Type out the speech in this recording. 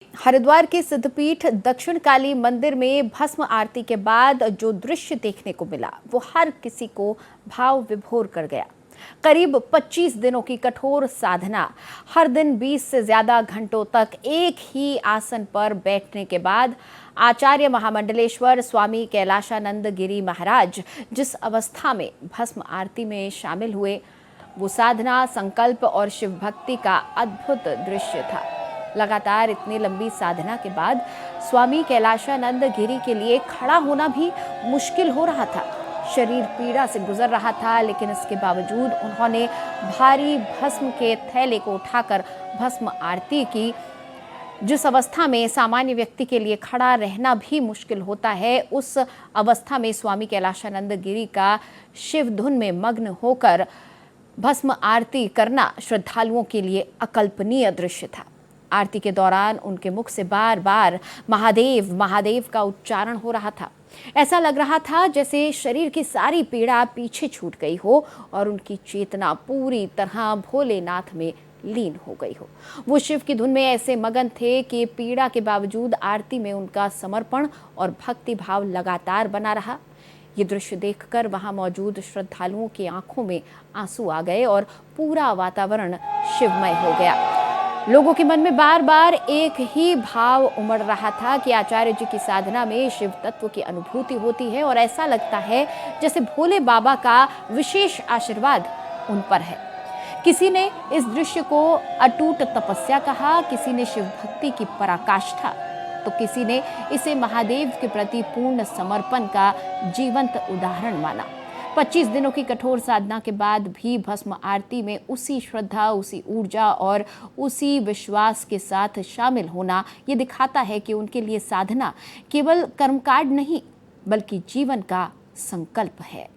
हरिद्वार के सिद्धपीठ दक्षिण काली मंदिर में भस्म आरती के बाद जो दृश्य देखने को मिला वो हर किसी को भाव विभोर कर गया। करीब 25 दिनों की कठोर साधना, हर दिन 20 से ज्यादा घंटों तक एक ही आसन पर बैठने के बाद आचार्य महामंडलेश्वर स्वामी कैलाशानंद गिरी महाराज जिस अवस्था में भस्म आरती में शामिल हुए, वो साधना, संकल्प और शिव भक्ति का अद्भुत दृश्य था। लगातार इतनी लंबी साधना के बाद स्वामी कैलाशानंद गिरी के लिए खड़ा होना भी मुश्किल हो रहा था। शरीर पीड़ा से गुजर रहा था, लेकिन इसके बावजूद उन्होंने भारी भस्म के थैले को उठाकर भस्म आरती की। जिस अवस्था में सामान्य व्यक्ति के लिए खड़ा रहना भी मुश्किल होता है, उस अवस्था में स्वामी कैलाशानंद गिरी का शिव धुन में मग्न होकर भस्म आरती करना श्रद्धालुओं के लिए अकल्पनीय दृश्य था। आरती के दौरान उनके मुख से बार बार महादेव महादेव का उच्चारण हो रहा था। ऐसा लग रहा था जैसे शरीर की सारी पीड़ा पीछे छूट गई हो और उनकी चेतना पूरी तरह भोलेनाथ में लीन हो गई हो। वो शिव की धुन में ऐसे मगन थे कि पीड़ा के बावजूद आरती में उनका समर्पण और भक्ति भाव लगातार बना रहा। ये दृश्य देखकर वहां मौजूद श्रद्धालुओं की आंखों में आंसू आ गए और पूरा वातावरण शिवमय हो गया। लोगों के मन में बार बार एक ही भाव उमड़ रहा था कि आचार्य जी की साधना में शिव तत्व की अनुभूति होती है और ऐसा लगता है जैसे भोले बाबा का विशेष आशीर्वाद उन पर है। किसी ने इस दृश्य को अटूट तपस्या कहा, किसी ने शिव भक्ति की पराकाष्ठा, तो किसी ने इसे महादेव के प्रति पूर्ण समर्पण का जीवंत उदाहरण माना। 25 दिनों की कठोर साधना के बाद भी भस्म आरती में उसी श्रद्धा, उसी ऊर्जा और उसी विश्वास के साथ शामिल होना ये दिखाता है कि उनके लिए साधना केवल कर्मकांड नहीं बल्कि जीवन का संकल्प है।